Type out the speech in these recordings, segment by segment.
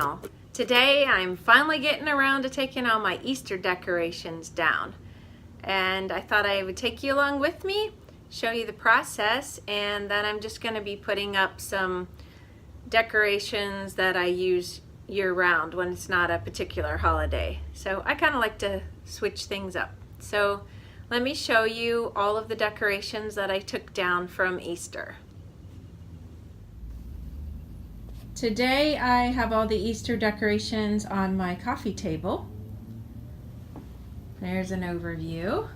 channel. Today I'm finally getting around to taking all my Easter decorations down, and I thought I would take you along with me, show you the process, and then I'm just going to be putting up some decorations that I use year-round when it's not a particular holiday. So I kind of like to switch things up. So let me show you all of the decorations that I took down from Easter. Today I have all the Easter decorations on my coffee table. There's an overview.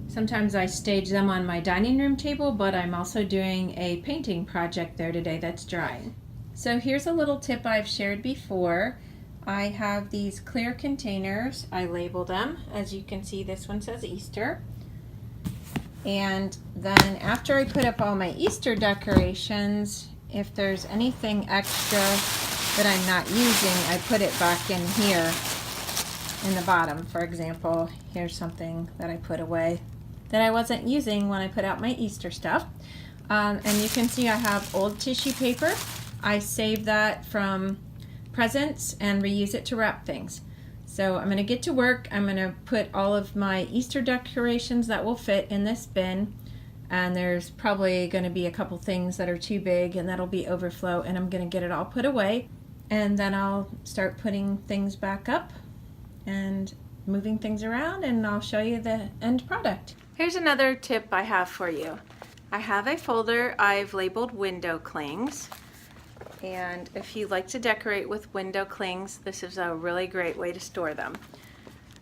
Sometimes I stage them on my dining room table, but I'm also doing a painting project there today that's drying. So here's a little tip I've shared before. I have these clear containers. I label them. As you can see, this one says Easter. And then after I put up all my Easter decorations, if there's anything extra that I'm not using, I put it back in here in the bottom. For example, here's something that I put away that I wasn't using when I put out my Easter stuff. And you can see I have old tissue paper. I save that from presents and reuse it to wrap things. So I'm going to get to work. I'm going to put all of my Easter decorations that will fit in this bin, and there's probably going to be a couple things that are too big and that'll be overflow, and I'm going to get it all put away, and then I'll start putting things back up and moving things around, and I'll show you the end product. Here's another tip I have for you. I have a folder I've labeled window clings. And if you like to decorate with window clings, this is a really great way to store them.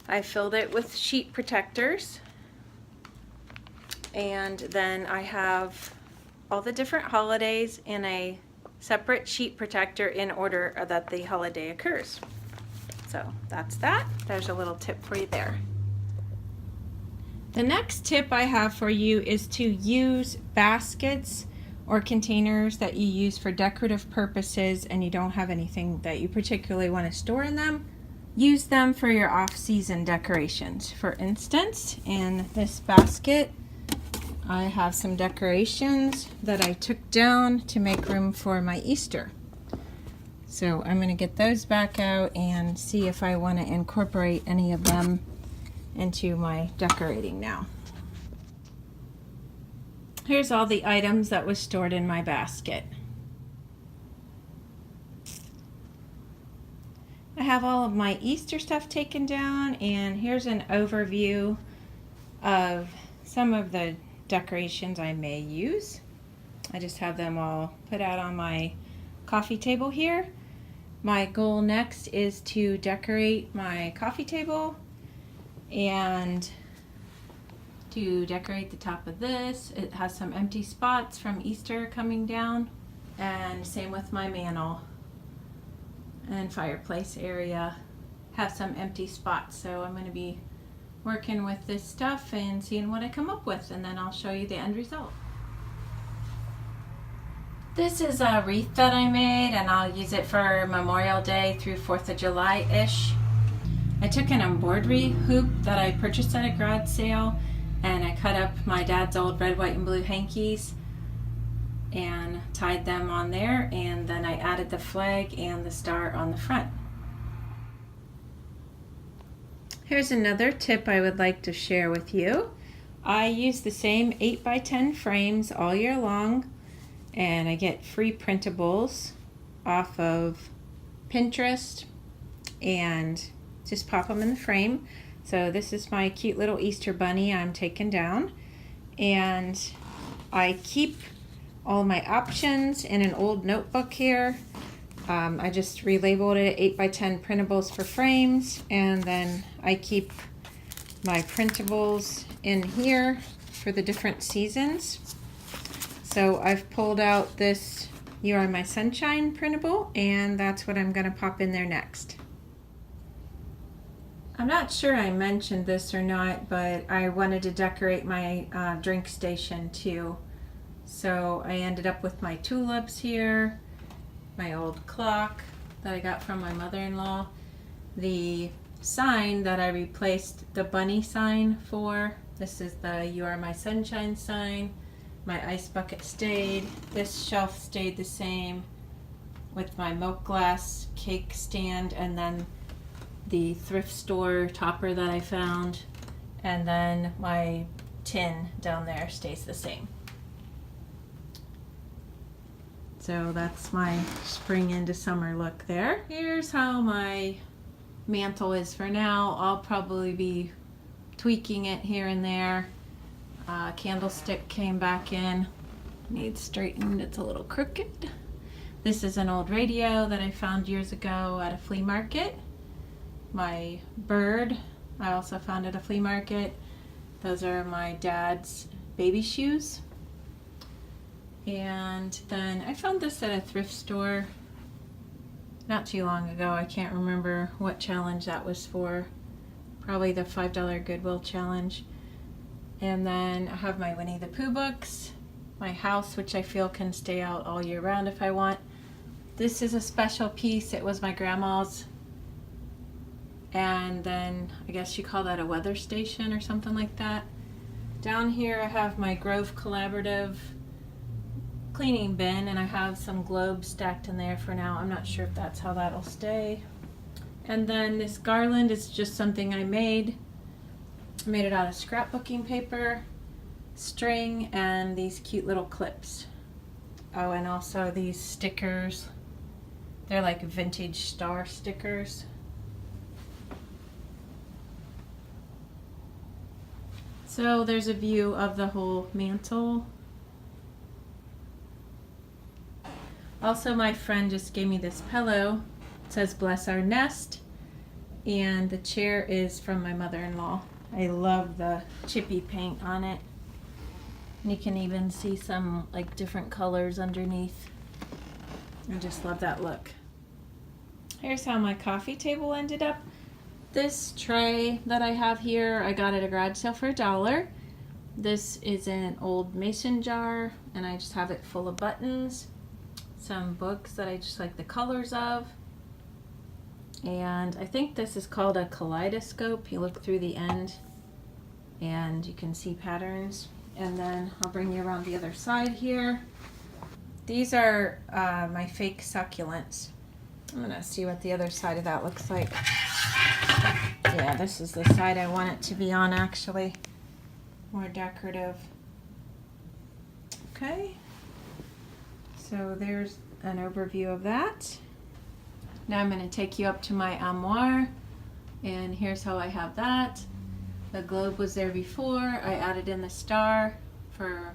I filled it with sheet protectors, and then I have all the different holidays in a separate sheet protector in order that the holiday occurs. So that's that. There's a little tip for you there. The next tip I have for you is to use baskets or containers that you use for decorative purposes and you don't have anything that you particularly want to store in them. Use them for your off-season decorations. For instance, in this basket I have some decorations that I took down to make room for my Easter. So I'm going to get those back out and see if I want to incorporate any of them into my decorating now. Here's all the items that was stored in my basket. I have all of my Easter stuff taken down, and here's an overview of some of the decorations I may use. I just have them all put out on my coffee table here. My goal next is to decorate my coffee table and to decorate the top of this. It has some empty spots from Easter coming down, and same with my mantle and fireplace area have some empty spots. So I'm going to be working with this stuff and seeing what I come up with, and then I'll show you the end result. This is a wreath that I made, and I'll use it for Memorial Day through 4th of July-ish. I took an embroidery hoop that I purchased at a garage sale, and I cut up my dad's old red, white, and blue hankies and tied them on there, and then I added the flag and the star on the front. Here's another tip I would like to share with you. I use the same 8x10 frames all year long, and I get free printables off of Pinterest and just pop them in the frame. So this is my cute little Easter bunny I'm taking down, and I keep all my options in an old notebook here. I just relabeled it 8x10 printables for frames, and then I keep my printables in here for the different seasons. So I've pulled out this You Are My Sunshine printable, and that's what I'm going to pop in there next. I'm not sure I mentioned this or not, but I wanted to decorate my drink station too. So I ended up with my tulips here, my old clock that I got from my mother-in-law, the sign that I replaced the bunny sign for. This is the You Are My Sunshine sign. My ice bucket stayed. This shelf stayed the same. with my milk glass cake stand, and then the thrift store topper that I found, and then my tin down there stays the same. So that's my spring into summer look there. Here's how my mantle is for now. I'll probably be tweaking it here and there. Candlestick came back in, needs straightened, it's a little crooked. This is an old radio that I found years ago at a flea market. My bird I also found at a flea market. Those are my dad's baby shoes. And then I found this at a thrift store not too long ago. I can't remember what challenge that was for. Probably the $5 Goodwill challenge. And then I have my Winnie the Pooh books, my house, which I feel can stay out all year round if I want. This is a special piece. It was my grandma's. And then I guess you call that a weather station or something like that. Down here I have my Grove Collaborative cleaning bin, and I have some globes stacked in there for now. I'm not sure if that's how that'll stay. And then this garland is just something I made. I made it out of scrapbooking paper, string, and these cute little clips. Oh, and also these stickers. They're like vintage star stickers. So there's a view of the whole mantle. Also, my friend just gave me this pillow. It says "Bless Our Nest," and the chair is from my mother-in-law. I love the chippy paint on it. And you can even see some like different colors underneath. I just love that look. Here's how my coffee table ended up. This tray that I have here, I got at a garage sale for $1. This is an old mason jar, and I just have it full of buttons. Some books that I just like the colors of. And I think this is called a kaleidoscope. You look through the end and you can see patterns. And then I'll bring you around the other side here. These are my fake succulents. I'm gonna see what the other side of that looks like. Yeah, this is the side I want it to be on actually. More decorative. Okay. So there's an overview of that. Now I'm going to take you up to my armoire, and here's how I have that. The globe was there before. I added in the star for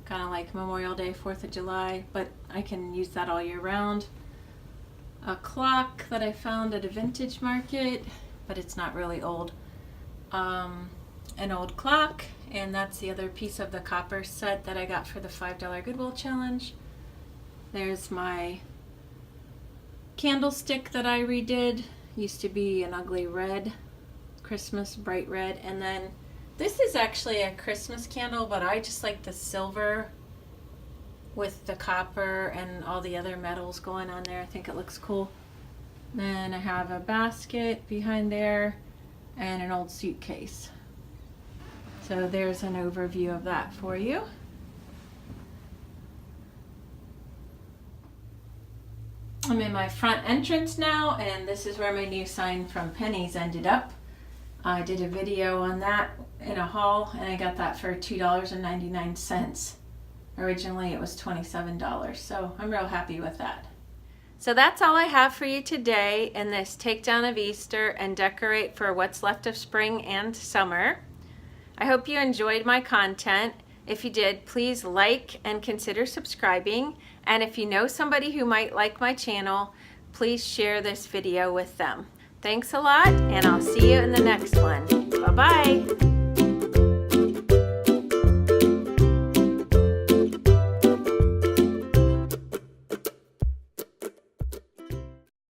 kind of like Memorial Day, 4th of July, but I can use that all year round. A clock that I found at a vintage market, but it's not really old. An old clock, and that's the other piece of the copper set that I got for the $5 Goodwill challenge. There's my candlestick that I redid. Used to be an ugly red, Christmas bright red. And then this is actually a Christmas candle, but I just like the silver with the copper and all the other metals going on there. I think it looks cool. Then I have a basket behind there and an old suitcase. So there's an overview of that for you. I'm in my front entrance now, and this is where my new sign from Penny's ended up. I did a video on that in a haul, and I got that for $2.99. Originally it was $27, so I'm real happy with that. So that's all I have for you today in this takedown of Easter and decorate for what's left of spring and summer. I hope you enjoyed my content. If you did, please like and consider subscribing. And if you know somebody who might like my channel, please share this video with them. Thanks a lot, and I'll see you in the next one. Bye-bye.